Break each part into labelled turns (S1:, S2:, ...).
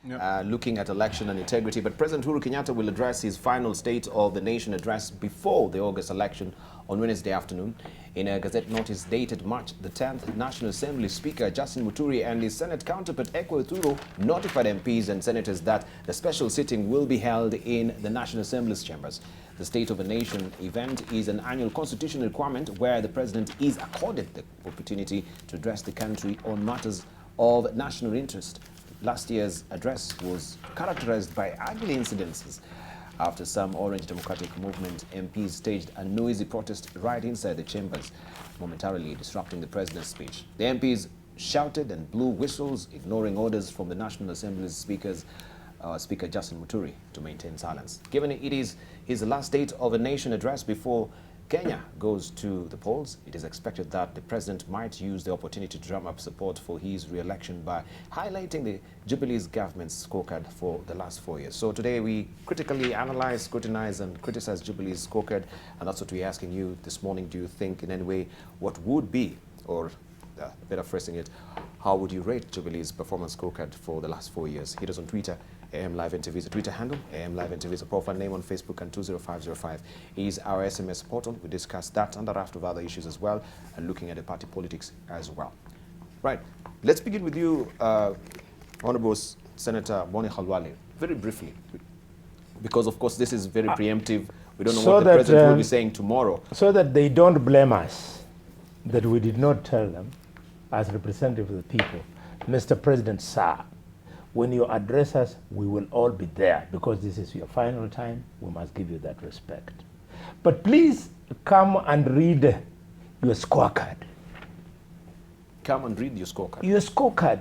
S1: looking at election and integrity. But President Uhuru Kenyatta will address his final State of the Nation address before the August election on Wednesday afternoon. In a Gazette notice dated March the 10th, National Assembly Speaker Justin Muturi and his Senate counterpart Ekwe Thuro notified MPs and senators that the special sitting will be held in the National Assembly's chambers. The State of the Nation event is an annual constitutional requirement where the President is accorded the opportunity to address the country on matters of national interest. Last year's address was characterized by ugly incidences. After some Orange Democratic Movement MPs staged a noisy protest right inside the chambers, momentarily disrupting the president's speech. The MPs shouted and blew whistles, ignoring orders from the National Assembly's Speaker Justin Muturi to maintain silence. Given it is his last State of the Nation address before Kenya goes to the polls, it is expected that the president might use the opportunity to drum up support for his re-election by highlighting the Jubilee's government's scorecard for the last 4 years. So today we critically analyze, scrutinize and criticize Jubilee's scorecard, and that's what we're asking you this morning. Do you think in any way what would be, or better phrasing it, how would you rate Jubilee's performance scorecard for the last 4 years? Hit us on Twitter. AM Live NTV is a Twitter handle. AM Live NTV is a profile name on Facebook, and 20505 is our SMS portal. We discuss that and a raft of other issues as well, and looking at the party politics as well. Right. Let's begin with you, Honorable Senator Boni Khalwale, very briefly, because of course this is very preemptive. We don't know
S2: so
S1: what the president will be saying tomorrow.
S2: So that they don't blame us that we did not tell them, as representatives of the people, Mr. President, sir, when you address us, we will all be there because this is your final time. We must give you that respect. But please come and read your scorecard.
S1: Come and read your scorecard.
S2: Your scorecard.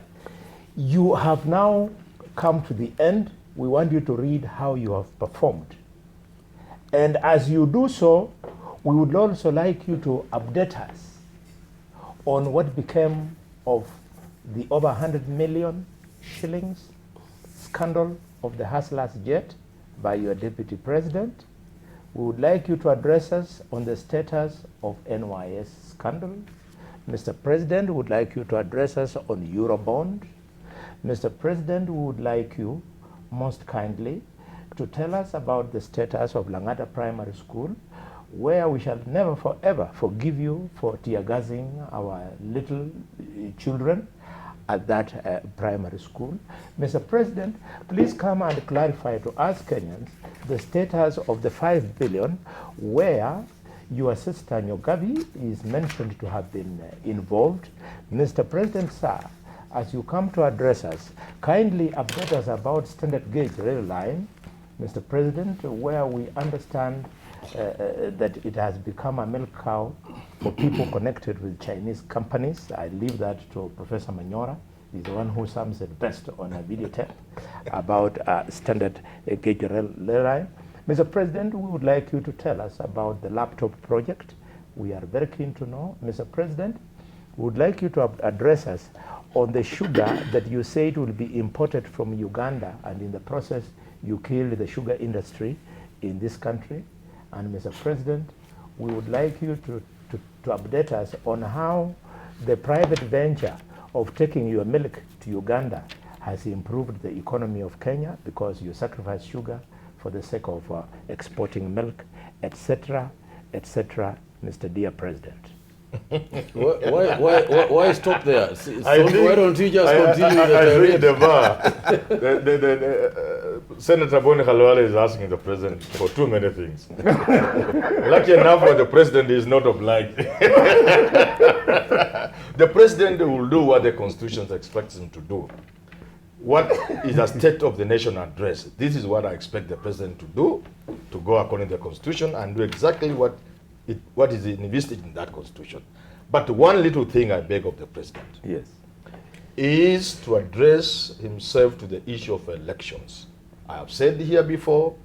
S2: You have now come to the end. We want you to read how you have performed. And as you do so, we would also like you to update us on what became of the over 100 million shillings scandal of the Hustlers jet by your deputy president. We would like you to address us on the status of NYS scandal. Mr. President, we would like you to address us on Eurobond. Mr. President, we would like you most kindly to tell us about the status of Langata Primary School, where we shall never forever forgive you for tear gassing our little children at that primary school. Mr. President, please come and clarify to us Kenyans the status of the 5 billion where your sister Nyogabi is mentioned to have been involved. Mr. President, sir, as you come to address us, kindly update us about standard gauge rail line, Mr. President, where we understand that it has become a milk cow for people connected with Chinese companies. I leave that to Professor Manyora. He's the one who sums it best on a video tape about standard gauge rail line. Mr. President, we would like you to tell us about the laptop project. We are very keen to know. Mr. President, we would like you to address us on the sugar that you say it will be imported from Uganda, and in the process you killed the sugar industry in this country. And Mr. President, we would like you to update us on how the private venture of taking your milk to Uganda has improved the economy of Kenya because you sacrifice sugar for the sake of exporting milk, etc., etc., Mr. Dear President.
S3: Why stop there? Why don't you just continue?
S4: I think Senator Boni Khalwale is asking the president for too many things. Lucky enough for the president is not obliged. The president will do what the Constitution expects him to do. What is a State of the Nation address? This is what I expect the president to do, to go according to the Constitution and do exactly what is envisaged in that Constitution. But one little thing I beg of the president,
S2: yes,
S4: is to address himself to the issue of elections. I have said here before,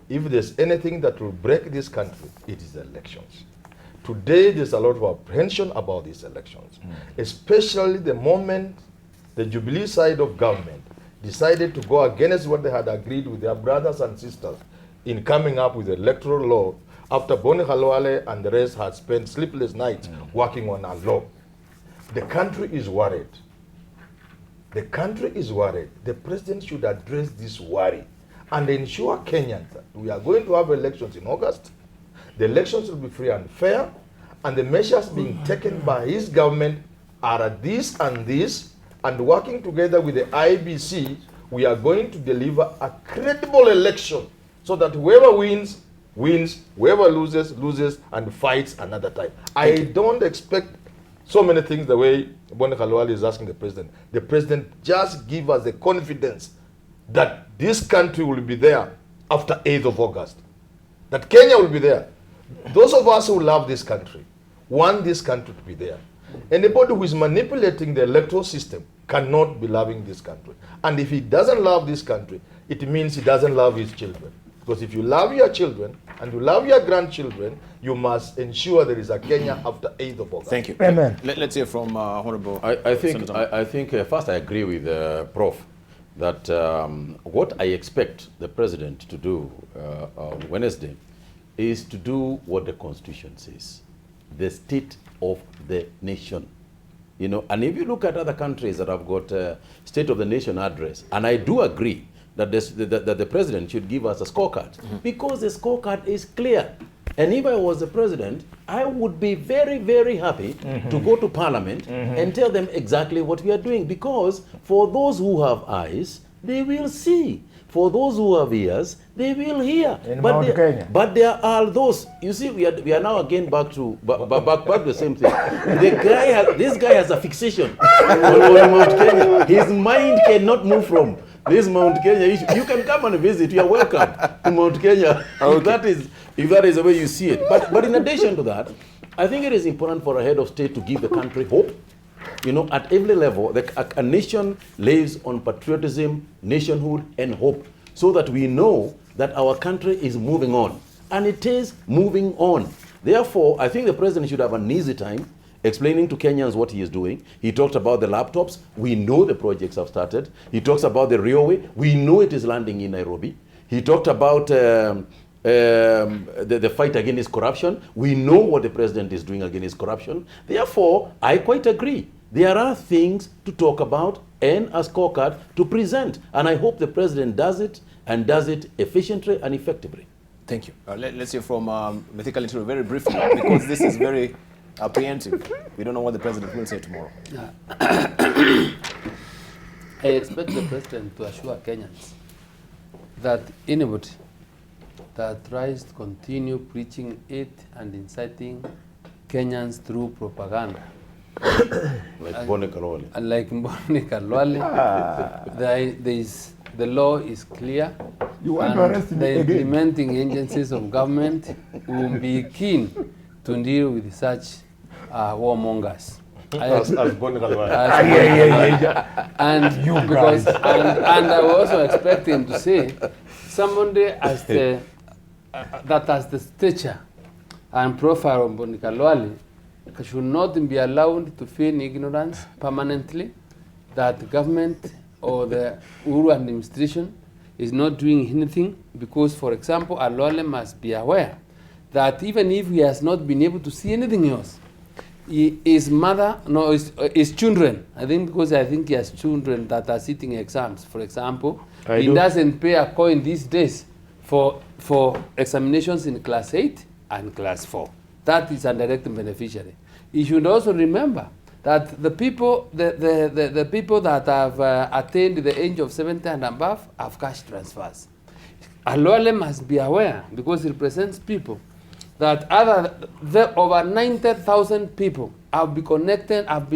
S4: if there's anything that will break this country, it is elections. Today, there's a lot of apprehension about these elections, especially the moment the Jubilee side of government decided to go against what they had agreed with their brothers and sisters in coming up with the electoral law after Boni Khalwale and the rest had spent sleepless nights working on a law. The country is worried. The country is worried. The president should address this worry and ensure Kenyans that we are going to have elections in August. The elections will be free and fair, and the measures being taken by his government are this and this, and working together with the IBC, we are going to deliver a credible election so that whoever wins, wins, whoever loses, loses, and fights another time. I don't expect so many things the way Boni Khalwale is asking the president. The president just give us the confidence that this country will be there after 8th of August. That Kenya will be there. Those of us who love this country want this country to be there. Anybody who is manipulating the electoral system cannot be loving this country. And if he doesn't love this country, it means he doesn't love his children. Because if you love your children and you love your grandchildren, you must ensure there is a Kenya after 8th of August.
S1: Thank you.
S2: Amen.
S1: Let's hear from Honorable
S3: I think
S1: Senator.
S3: first I agree with Prof that what I expect the president to do on Wednesday is to do what the Constitution says, the state of the nation. You know, and if you look at other countries that have got State of the Nation address, and I do agree that, that the president should give us a scorecard, because the scorecard is clear. And if I was the president, I would be very, very happy to go to Parliament and tell them exactly what we are doing, because for those who have eyes, they will see. For those who have ears, they will hear. But there are those. You see, we are now again back to the same thing. This guy has a fixation on Mount Kenya. His mind cannot move from this Mount Kenya issue. You can come and visit. You are welcome to Mount Kenya. Okay. If that is the way you see it. But in addition to that, I think it is important for a head of state to give the country hope. You know, at every level, a nation lives on patriotism, nationhood, and hope, so that we know that our country is moving on. And it is moving on. Therefore, I think the president should have an easy time explaining to Kenyans what he is doing. He talked about the laptops. We know the projects have started. He talks about the railway. We know it is landing in Nairobi. He talked about the fight against corruption. We know what the president is doing against corruption. Therefore, I quite agree. There are things to talk about and a scorecard to present. And I hope the president does it, and does it efficiently and effectively.
S1: Thank you. Let's hear from Mythical Interior very briefly, because this is very preemptive. We don't know what the president will say tomorrow.
S5: I expect the president to assure Kenyans that anybody that tries to continue preaching it and inciting Kenyans through propaganda,
S3: like Boni Khalwale.
S5: Like Boni Khalwale, the law is clear.
S2: You want to arrest me
S5: the
S2: again?
S5: implementing agencies of government will be keen to deal with such warmongers.
S4: As Boni Khalwale.
S5: And you because and I was also expecting to say somebody as the that has the stature and profile of Boni Khalwale should not be allowed to feign ignorance permanently, that the government or the Uhuru administration is not doing anything, because, for example, Khalwale must be aware that even if he has not been able to see anything else, his children, I think, because I think he has children that are sitting exams, for example, he doesn't pay a coin these days for examinations in class 8 and class 4. That is a direct beneficiary. You should also remember that the people that have attained the age of 70 and above have cash transfers. Khalwale must be aware, because he represents people, that over 90,000 people have been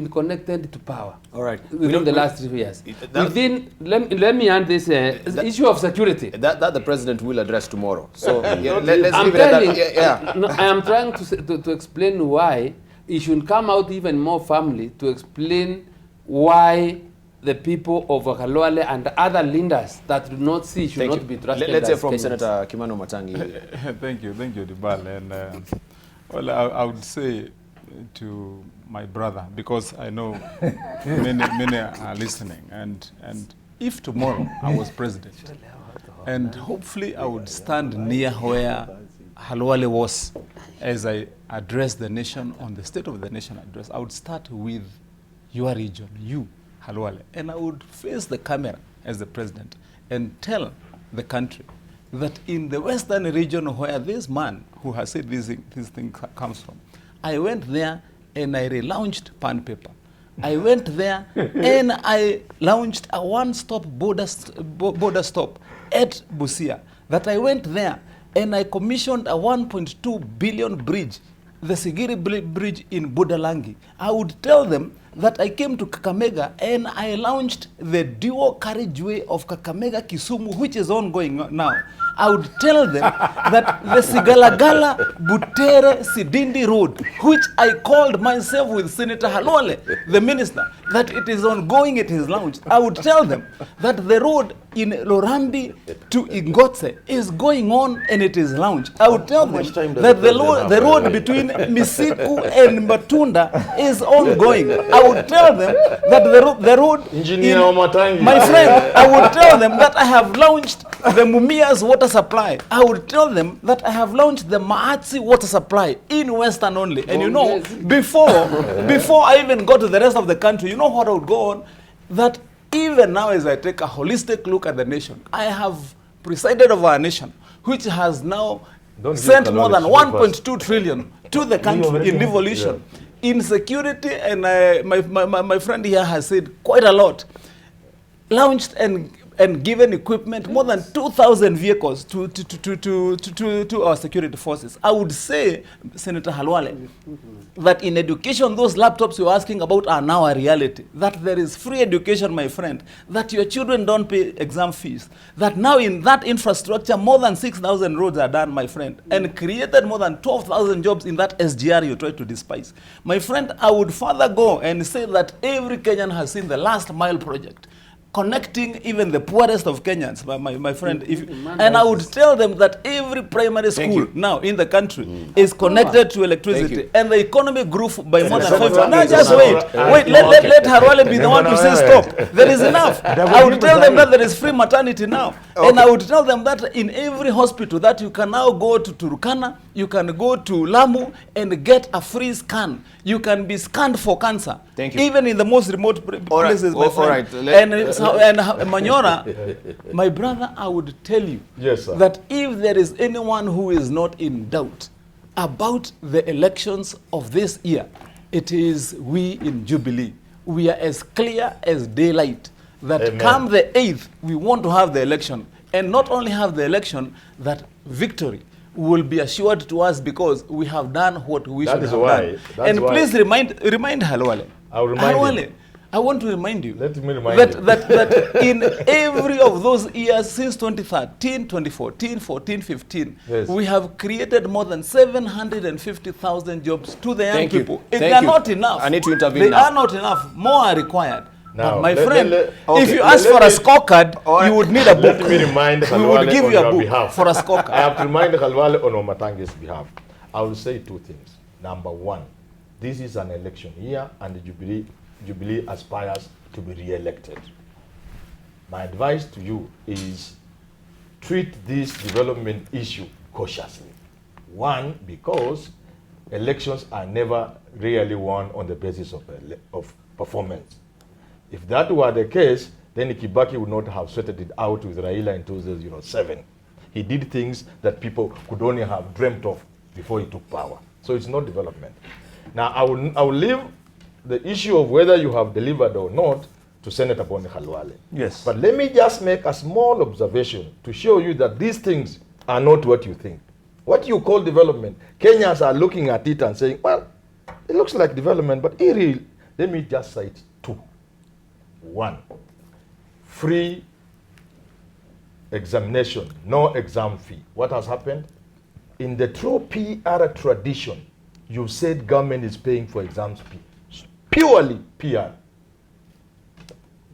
S5: connected to power.
S1: All right.
S5: Within the last 3 years. Let me end this issue of security.
S1: That the president will address tomorrow. So let's leave
S5: I'm
S1: it at that.
S5: no, I am trying to explain why it should come out even more firmly to explain why the people of Khalwale and other leaders that do not see should not be trusted.
S1: Let's hear from Senator Kimano Matangi.
S6: Thank you, Dibal. And well, I would say to my brother, because I know many are listening, and if tomorrow I was president, and hopefully I would stand near where Khalwale was as I address the nation on the State of the Nation address, I would start with your region, you, Halwale, and I would face the camera as the president and tell the country that in the western region where this man who has said this thing comes from, I went there and I relaunched Pan Paper. I went there and I launched a one-stop border stop at Busia. That I went there and I commissioned a 1.2 billion bridge, the Sigiri Bridge in Budalangi. I would tell them that I came to Kakamega and I launched the dual carriageway of Kakamega Kisumu, which is ongoing now. I would tell them that the Sigalagala Butere Sidindi Road, which I called myself with Senator Halwale, the minister, that it is ongoing, it is launched. I would tell them that the road in Lorambi to Ingotse is going on and it is launched. I would tell them that the road between Misiku and Matunda is ongoing. I would tell them that the road my friend, I would tell them that I have launched the Mumia's water supply. I would tell them that I have launched the Maatsi water supply in Western only. And you know, before I even go to the rest of the country, you know what I would go on? That even now as I take a holistic look at the nation, I have presided over a nation which has now sent more than 1.2 trillion to the country in devolution, in security, and my friend here has said quite a lot. Launched and given equipment, more than 2,000 vehicles to our security forces. I would say, Senator Halwale, that in education, those laptops you're asking about are now a reality. That there is free education, my friend. That your children don't pay exam fees. That now in that infrastructure, more than 6,000 roads are done, my friend, and created more than 12,000 jobs in that SGR you try to despise. My friend, I would further go and say that every Kenyan has seen the last mile project, connecting even the poorest of Kenyans, my friend. And I would tell them that every primary school now in the country is connected to electricity. And the economy grew by more than 5%. Now just wait, let Harwale be the one to say stop. There is enough. I would tell them that there is free maternity now. And I would tell them that in every hospital that you can now go to Turkana, you can go to Lamu and get a free scan. You can be scanned for cancer.
S1: Thank you.
S6: Even in the most remote places, my friend. And Manyora, my brother, I would tell you that if there is anyone who is not in doubt about the elections of this year, it is we in Jubilee. We are as clear as daylight that come the 8th, we want to have the election. And not only have the election, that victory will be assured to us because we have done what we should have done. And please remind Halwale.
S4: I will remind you.
S6: I want to remind you
S4: Let me remind you.
S6: that in every of those years since 2013, 2014, 14, 15, we have created more than 750,000 jobs to the young people. They are not enough.
S1: I need to intervene
S6: They
S1: now.
S6: are not enough. More are required.
S4: Now,
S6: but my friend,
S1: okay,
S6: if you ask for a scorecard, you would need a book.
S4: Let me remind
S6: We
S4: Halwale
S6: would give
S4: on
S6: you a
S4: your
S6: book
S4: behalf.
S6: for a scorecard.
S4: I have to remind Halwale on Omatange's behalf. I will say two things. Number one, this is an election year and the Jubilee aspires to be re-elected. My advice to you is treat this development issue cautiously. One, because elections are never really won on the basis of performance. If that were the case, then Kibaki would not have sweated it out with Raila in 2007. He did things that people could only have dreamt of before he took power. So it's not development. Now, I will leave the issue of whether you have delivered or not to Senator Boni Halwale.
S2: Yes.
S4: But let me just make a small observation to show you that these things are not what you think. What you call development, Kenyans are looking at it and saying, well, it looks like development, but irreal. Let me just cite two. One, free examination, no exam fee. What has happened? In the true PR tradition, you said government is paying for exams fee. Purely PR.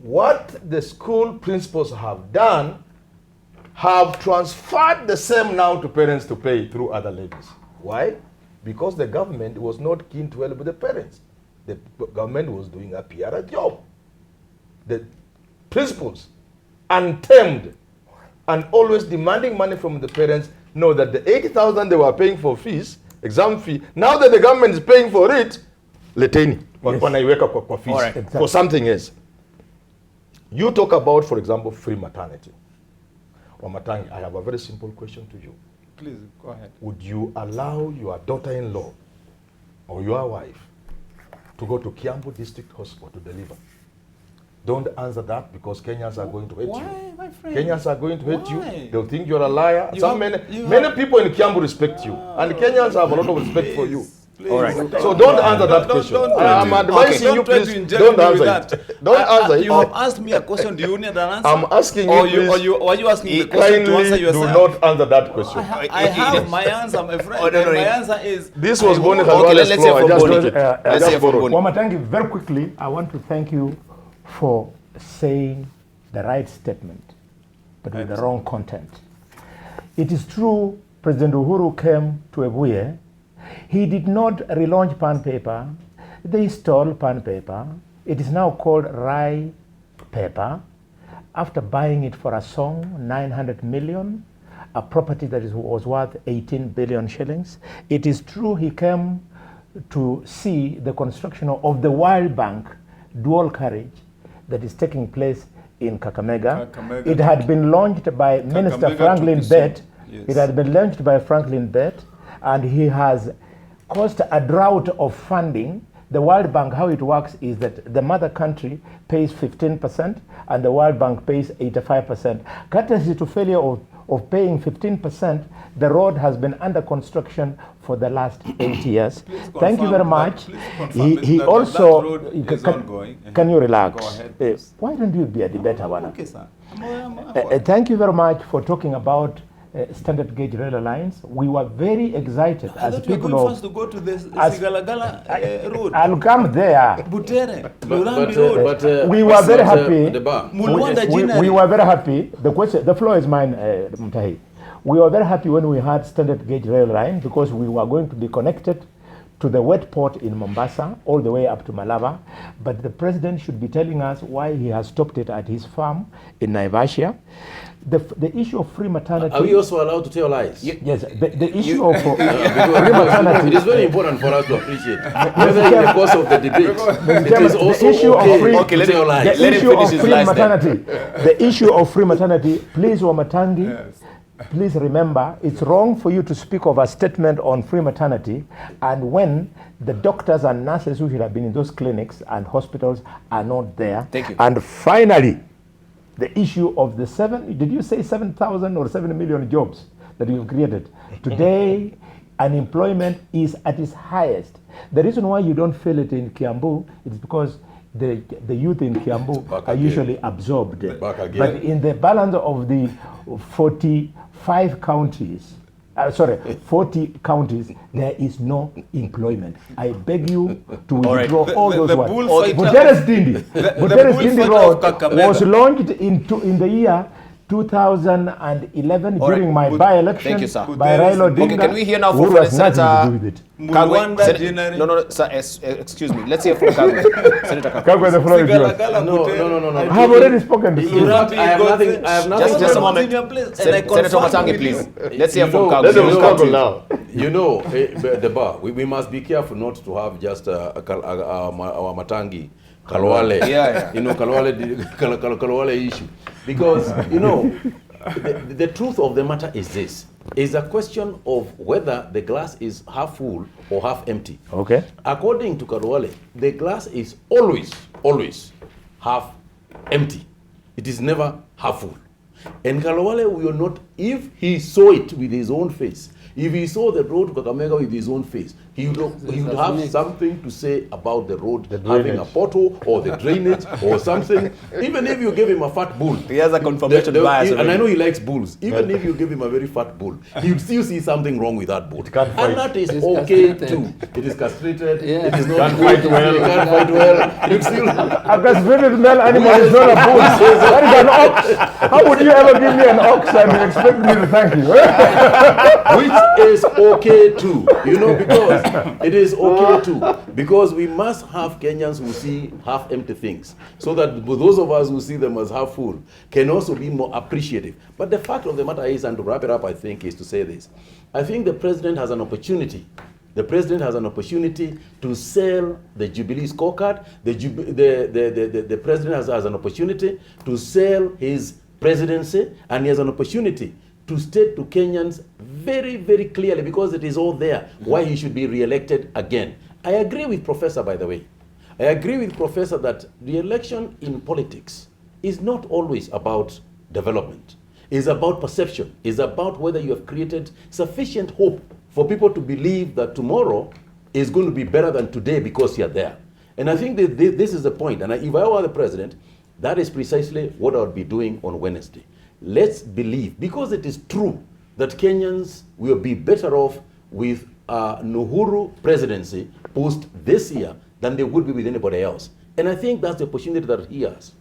S4: What the school principals have done, have transferred the same now to parents to pay through other levies. Why? Because the government was not keen to help the parents. The government was doing a PR job. The principals, untamed and always demanding money from the parents, know that the 80,000 they were paying for fees, exam fee, now that the government is paying for it, leteni, wanaiweka kwa fees, for something else. You talk about, for example, free maternity. Wamatangi, I have a very simple question to you.
S6: Please, go ahead.
S4: Would you allow your daughter-in-law or your wife to go to Kiambu District Hospital to deliver? Don't answer that because Kenyans are going to hate you.
S6: My friend?
S4: Kenyans are going to hate
S6: Why?
S4: you. They'll think you're a liar.
S6: You
S4: Many
S6: have-
S4: people in Kiambu respect you. And Kenyans have a lot of respect for you.
S6: Please.
S1: All right.
S4: So don't answer that question.
S6: Don't
S4: I'm
S6: try to-
S4: advising you,
S6: don't try to
S4: please,
S6: inject
S4: don't
S6: me with
S4: answer
S6: that.
S4: it. Don't answer
S6: You have
S4: it.
S6: asked me a question. Do you need an answer?
S4: I'm asking you, please.
S6: Or you asking the question to answer
S4: Kindly do
S6: yourself?
S4: not answer that question.
S6: I have my answer, my friend.
S1: Oh, no, no,
S6: And my
S1: no.
S6: answer is...
S4: This was
S6: I
S4: Boni
S6: want-
S1: Okay,
S4: Khalwale's
S1: let's
S4: floor.
S1: hear
S4: I
S1: from
S4: just
S1: Boni.
S4: took it.
S1: Let's
S4: I
S1: hear
S4: just
S1: from
S4: borrowed.
S1: Boni.
S2: Wamatangi, very quickly, I want to thank you for saying the right statement, but with the wrong content. It is true, President Uhuru came to Ebuye. He did not relaunch pan paper. They stole pan paper. It is now called rye paper. After buying it for a song, 900 million, a property that was worth 18 billion shillings. It is true he came to see the construction of the World Bank dual carriage that is taking place in Kakamega.
S6: Kakamega.
S2: It had been launched by Minister
S6: Kakamega
S2: Franklin
S6: to
S2: Bett.
S6: Kisumu.
S2: It had been launched by Franklin Bett, and he has caused a drought of funding. The World Bank, how it works is that the mother country pays 15% and the World Bank pays 85%. Courtesy to failure of paying 15%, the road has been under construction for the last 8 years. Thank you very much. He also, can you relax?
S6: Go ahead,
S2: Why don't you be a debater, Wana?
S6: Okay, sir.
S2: Thank you very much for talking about standard gauge rail lines. We were very excited
S6: I
S2: as
S6: thought you were
S2: people
S6: going
S2: of.
S6: first to go to the
S2: as-
S6: Sigalagala road.
S2: I'll come there.
S6: Butere, Lurambi Road.
S2: We were very happy.
S3: The bar.
S6: Mulwanda
S2: We
S6: Jinari.
S2: were very happy. The floor is mine, Mutahi. We were very happy when we had standard gauge rail line because we were going to be connected to the wet port in Mombasa all the way up to Malaba. But the president should be telling us why he has stopped it at his farm in Naivasha. The issue of free maternity.
S3: Are we also allowed to tell lies?
S2: Yes, the issue of free
S3: Because
S2: maternity.
S3: it is very important for us to appreciate whether in the course of the debate it is
S2: the
S3: also
S2: issue of
S3: okay
S2: free-
S3: to tell lies.
S2: The
S1: Let him
S2: issue
S1: finish
S2: of
S1: his
S2: free
S1: lies then.
S2: maternity. The issue of free maternity. Please, Wamatangi, please remember, it's wrong for you to speak of a statement on free maternity, and when the doctors and nurses who should have been in those clinics and hospitals are not there.
S1: Thank you.
S2: And finally, the issue of the did you say 7,000 or 7 million jobs that you've created? Today, unemployment is at its highest. The reason why you don't feel it in Kiambu is because the youth in Kiambu
S3: Back
S2: are
S3: again.
S2: usually absorbed.
S3: Back again.
S2: But in the balance of the 45 counties, 40 counties, there is no employment. I beg you to withdraw all those
S6: the
S2: words.
S6: bullfighter-
S2: Buteres Dindi. Buteres Dindi
S6: bullfighter
S2: Road
S6: of Kakamega.
S2: was launched in the year 2011
S1: All right.
S2: during my
S1: Good.
S2: by-election
S1: Thank you, sir.
S2: by Raila Odinga.
S1: Okay, can we hear now from
S2: who has nothing
S1: Senator
S2: to do with it.
S6: Mulwanda
S1: Kagwe,
S6: Jinari.
S1: no, sir, excuse me. Let's hear from Kagwe. Senator Kagwe.
S2: Kagwe, the floor is yours.
S6: Sigalagala,
S3: No,
S6: Butere.
S3: no.
S2: I have already spoken to
S3: In
S2: you.
S3: fact, I have nothing. I have nothing.
S1: Just a
S3: to-
S1: moment. Senator Matangi, please. Let's hear from
S3: You know,
S1: Kagwe.
S4: Let them
S3: You know,
S4: struggle now.
S3: You know, the bar. We must be careful not to have just our Matangi, Kalwale.
S1: Yeah.
S3: You know, Kalwale issue, because you know, the truth of the matter is this: is a question of whether the glass is half full or half empty.
S2: Okay.
S3: According to Kalwale, the glass is always half empty. It is never half full. And Kalwale will not, if he saw it with his own face, if he saw the road to Kakamega with his own face, he would have something to say about the road having a pothole or the drainage or something. Even if you give him a fat bull.
S1: He has a confirmation bias
S3: And I
S1: already.
S3: know he likes bulls. Even if you give him a very fat bull, he would still see something wrong with that bull.
S4: can't fight.
S3: And that is
S5: It's
S3: okay
S5: castrated.
S3: too. It is castrated.
S5: Yeah.
S3: It is not
S4: Can't
S3: good.
S4: fight well.
S3: It can't fight well. It still...
S2: A castrated male animal is not a bull. That is an ox. How would you ever give me an ox and expect me to thank you?
S3: Which is okay too, you know, because it is okay too, because we must have Kenyans who see half empty things, so that those of us who see them as half full can also be more appreciative. But the fact of the matter is, and to wrap it up, I think, is to say this: I think the president has an opportunity The president has an opportunity to sell the Jubilee scorecard. The president has an opportunity to sell his presidency, and he has an opportunity to state to Kenyans very, very clearly, because it is all there, why he should be re-elected again. I agree with Professor, by the way. I agree with Professor that the election in politics is not always about development. It's about perception. It's about whether you have created sufficient hope for people to believe that tomorrow is going to be better than today because you're there. And I think that this is the point. And if I were the president, that is precisely what I would be doing on Wednesday. Let's believe, because it is true that Kenyans will be better off with Nuhuru presidency post this year than they would be with anybody else. And I think that's the opportunity that he has.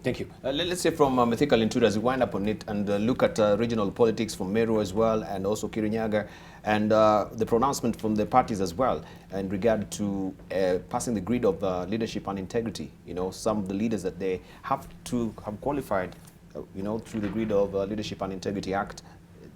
S1: Thank you. Let's say from Mythical Intruder, as we wind up on it and look at regional politics from Meru as well, and also Kirinyaga, and the pronouncement from the parties as well in regard to passing the grid of leadership and integrity. You know, some of the leaders that they have to have qualified, you know, through the grid of Leadership and Integrity Act,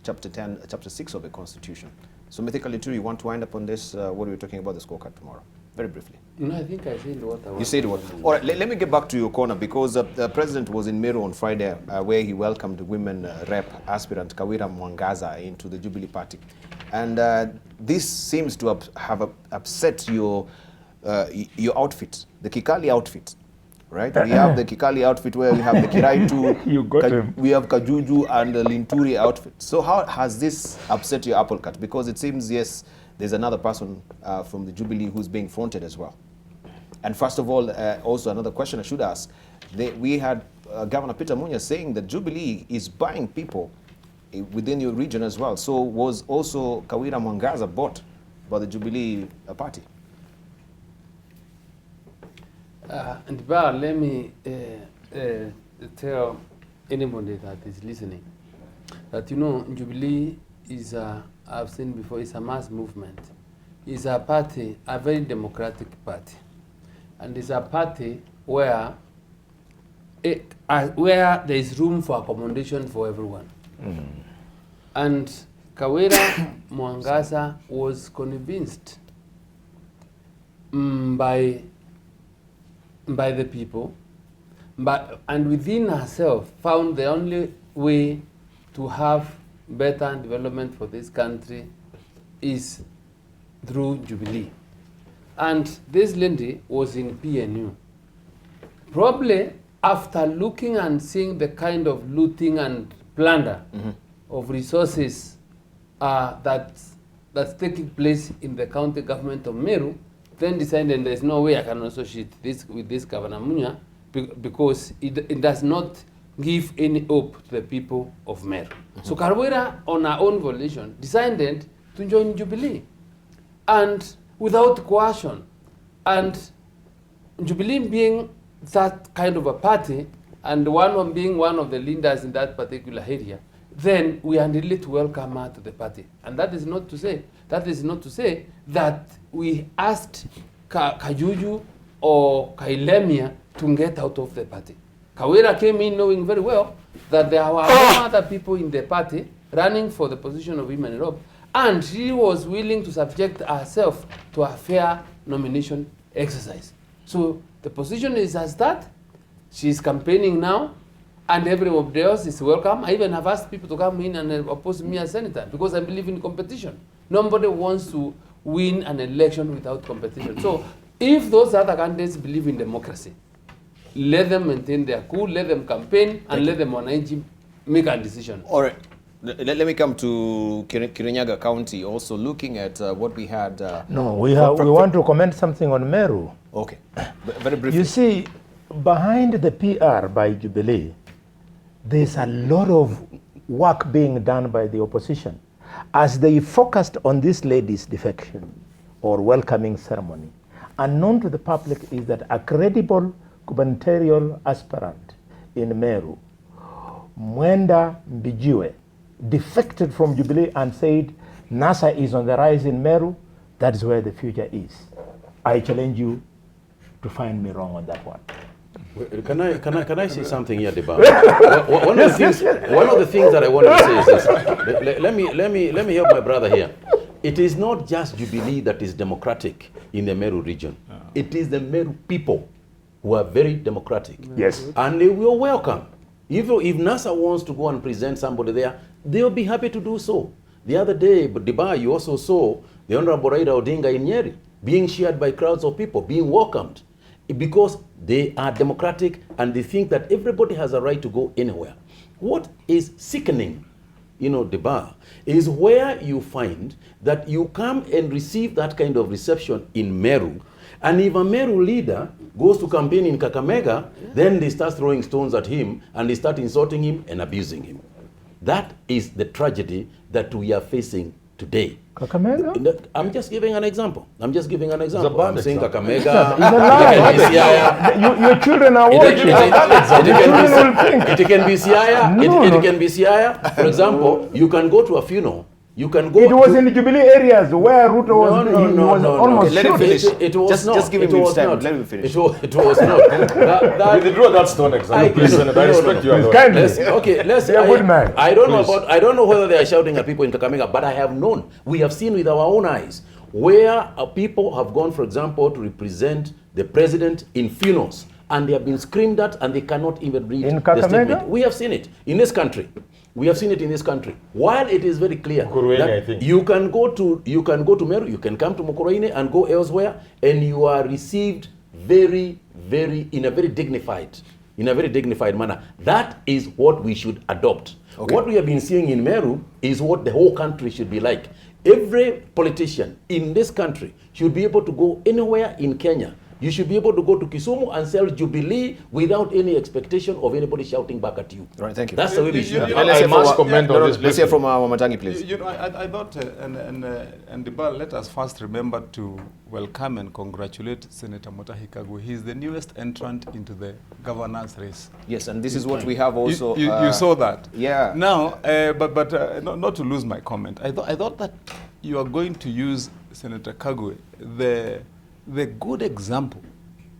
S1: Chapter 10, Chapter 6 of the Constitution. So Mythical Intruder, you want to wind up on this? What are we talking about the scorecard tomorrow? Very briefly.
S5: No, I think I said what I want.
S1: You said what? All right, let me get back to your corner, because the president was in Meru on Friday where he welcomed women rep aspirant Kawira Mwangaza into the Jubilee Party. And this seems to have upset your outfit, the Kikali outfit, right? We have the Kikali outfit where we have the Kiraitu,
S2: You got him.
S1: we have Kajuju and the Linturi outfit. So how has this upset your apple cart? Because it seems, yes, there's another person from the Jubilee who's being fronted as well. And first of all, also another question I should ask. We had Governor Peter Munya saying that Jubilee is buying people within your region as well. So was also Kawira Mwangaza bought by the Jubilee party?
S5: And let me tell anybody that is listening that, you know, Jubilee is I've seen before, it's a mass movement. It's a party, a very democratic party. And it's a party where there is room for accommodation for everyone. And Kawira Mwangaza was convinced by the people, and within herself found the only way to have better development for this country is through Jubilee. And this lady was in PNU. Probably after looking and seeing the kind of looting and plunder of resources that's taking place in the county government of Meru, then decided there's no way I can associate this with this Governor Munya because it does not give any hope to the people of Meru. So Kawira, on her own volition, decided to join Jubilee, and without coercion. And Jubilee being that kind of a party, and being one of the leaders in that particular area, then we are needed to welcome her to the party. And that is not to say that we asked Kajuju or Kailemia to get out of the party. Kawira came in knowing very well that there were other people in the party running for the position of women rep, and she was willing to subject herself to a fair nomination exercise. So the position is as that. She is campaigning now, and everybody else is welcome. I even have asked people to come in and oppose me as senator because I believe in competition. Nobody wants to win an election without competition. So if those other candidates believe in democracy, let them maintain their cool, let them campaign, and let them make a decision.
S1: All right. Let me come to Kirinyaga County, also looking at what we had.
S2: No, we want to comment something on Meru.
S1: Okay, very briefly.
S2: You see, behind the PR by Jubilee, there's a lot of work being done by the opposition as they focused on this lady's defection or welcoming ceremony. Unknown to the public is that a credible gubernatorial aspirant in Meru, Mwenda Mbijiwe, defected from Jubilee and said, NASA is on the rise in Meru, that is where the future is. I challenge you to find me wrong on that one.
S3: Can I say something here, Deba? One of the things that I wanted to say is this. Let me help my brother here. it is not just Jubilee that is democratic in the Meru region. It is the Meru people who are very democratic.
S2: Yes.
S3: And they will welcome. If NASA wants to go and present somebody there, they'll be happy to do so. The other day, Diba, you also saw the Honorable Raila Odinga in Nyeri being shared by crowds of people, being welcomed, because they are democratic and they think that everybody has a right to go anywhere. What is sickening, Diba, is where you find that you come and receive that kind of reception in Meru, and if a Meru leader goes to campaign in Kakamega, then they start throwing stones at him and they start insulting him and abusing him. That is the tragedy that we are facing today.
S2: Kakamega?
S3: I'm just giving an example. I'm saying Kakamega.
S2: It's a lie. Your children are watching.
S3: It can be Siaya. It can be Siaya. For example, you can go to a funeral. You can go.
S2: It was in the Jubilee areas where Ruto was almost
S1: Let him finish.
S3: It was not.
S1: Just give him his time. Let him finish.
S3: It was not.
S4: Withdraw that stone example, please, Senator. I respect you a lot.
S3: Let's.
S2: You're a good man.
S3: I don't know whether they are shouting at people in Kakamega, but I have known. We have seen with our own eyes where people have gone, for example, to represent the president in funerals, and they have been screamed at, and they cannot even read
S2: in
S3: the statement. We have seen it in this country. We have seen it in this country. While it is very clear that you can go to Meru, you can come to Mukurweini and go elsewhere, and you are received in a very dignified manner. That is what we should adopt. Okay. What we have been seeing in Meru is what the whole country should be like. Every politician in this country should be able to go anywhere in Kenya. You should be able to go to Kisumu and sell Jubilee without any expectation of anybody shouting back at you.
S1: Right, thank you.
S3: That's the way we should.
S1: Let's hear from Wamatangi, please.
S6: I thought, and Diba, let us first remember to welcome and congratulate Senator Mutahi Kagwe. He's the newest entrant into the governor's race.
S1: Yes, and this is what we have also.
S6: You saw that.
S1: Yeah.
S6: Now, not to lose my comment. I thought that you are going to use Senator Kagwe, the good example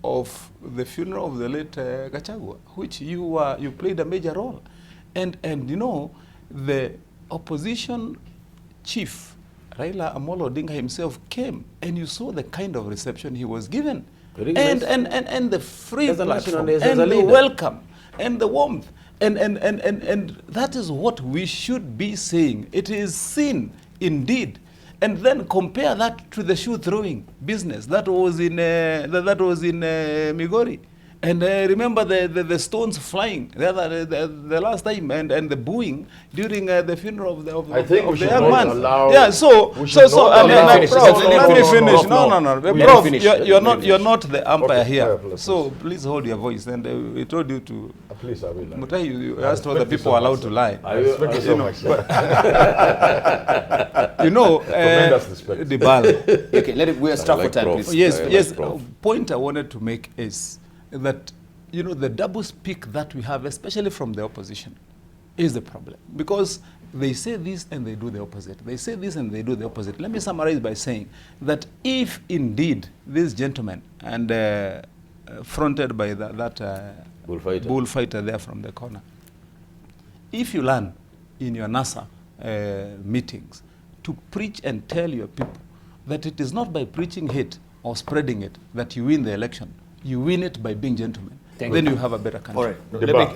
S6: of the funeral of the late Gachagua, which you played a major role, and the opposition chief Raila Amolo Odinga himself came, and you saw the kind of reception he was given, and the free platform, and the welcome, and the warmth, and that is what we should be saying. It is seen indeed. And then compare that to the shoe throwing business that was in Migori, and remember the stones flying the last time, and the booing during the funeral of the young man. Yeah, let me finish. No, Prof, you're not the umpire here. So please hold your voice. And we told you to.
S4: Please, I will.
S6: Mutai, you asked whether people are allowed to lie.
S4: I respect you so much.
S6: Tremendous respect.
S1: Okay, we are strapped for time, please.
S6: Yes. Point I wanted to make is that the double speak that we have, especially from the opposition, is the problem, because they say this and they do the opposite. They say this and they do the opposite. Let me summarize by saying that if indeed this gentleman, and fronted by that bullfighter there from the corner, if you learn in your NASA meetings to preach and tell your people that it is not by preaching hate or spreading it that you win the election, you win it by being gentlemen. Then you have a better country.
S1: All right.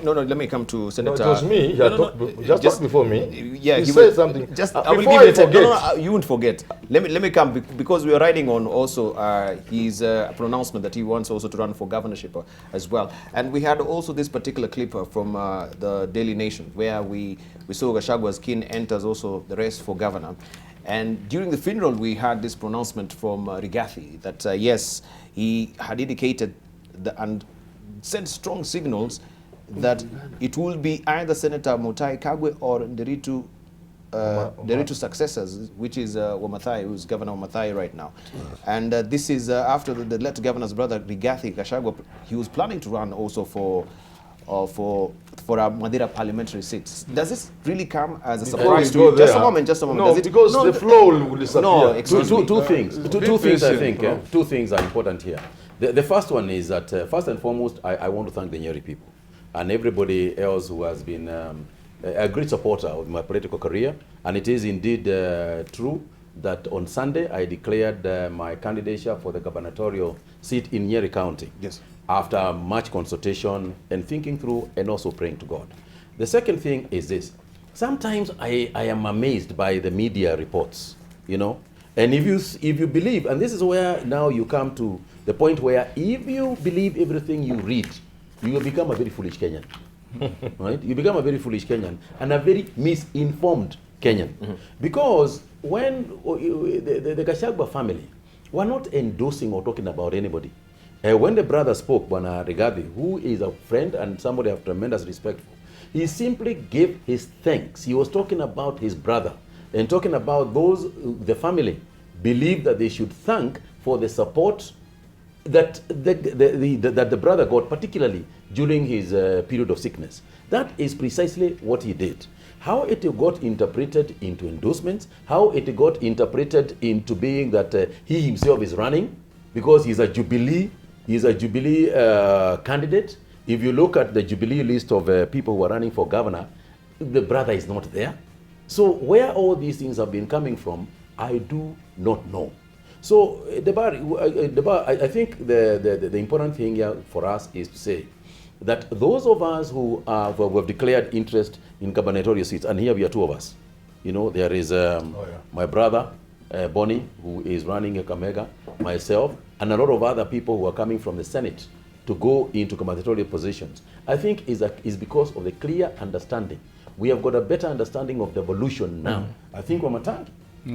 S1: Let me come to Senator.
S4: No, it was me. Just talk before me.
S1: Yeah,
S4: he said something.
S1: I will give you the time. No, you won't forget. Let me come, because we are riding on also his pronouncement that he wants also to run for governorship as well. And we had also this particular clip from the Daily Nation, where we saw Gachagwa's kin enters also the race for governor. And during the funeral, we had this pronouncement from Rigathi that yes, he had indicated and sent strong signals that it will be either Senator Mutahi Kagwe or Nderitu successors, which is Wamathai, who's Governor Wamathai right now. And this is after the late governor's brother Rigathi Gachagua. He was planning to run also for a Madira parliamentary seat. Does this really come as a surprise to you? Just a moment.
S4: No, because the flow will disappear.
S3: No, two things. Two things I think. Two things are important here. The first one is that, first and foremost, I want to thank the Nyeri people and everybody else who has been a great supporter of my political career. And it is indeed true that on Sunday I declared my candidature for the gubernatorial seat in Nyeri County.
S1: Yes.
S3: After much consultation and thinking through and also praying to God. The second thing is this. Sometimes I am amazed by the media reports, you know. And if you believe, and this is where now you come to the point where if you believe everything you read, you will become a very foolish Kenyan. Right? You become a very foolish Kenyan and a very misinformed Kenyan. Because when the Gachagua family were not endorsing or talking about anybody. When the brother spoke, Bwana Rigathi, who is a friend and somebody I have tremendous respect for, he simply gave his thanks. He was talking about his brother and talking about those, the family believe that they should thank for the support that the brother got, particularly during his period of sickness. That is precisely what he did. How it got interpreted into endorsements, how it got interpreted into being that he himself is running because he's a Jubilee candidate. If you look at the Jubilee list of people who are running for governor, the brother is not there. So where all these things have been coming from, I do not know. So I think the important thing here for us is to say that those of us who have declared interest in gubernatorial seats, and here we are two of us. You know, there is my brother, Bonnie, who is running a Kakamega, myself, and a lot of other people who are coming from the Senate to go into gubernatorial positions. I think is because of the clear understanding. We have got a better understanding of the evolution now. I think Wamatangi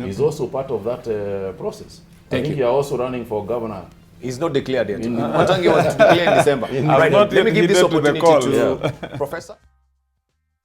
S3: is also part of that process. I think you are also running for governor.
S1: He's not declared yet. Wamatangi was to declare in December. Right, let me give this opportunity to Professor.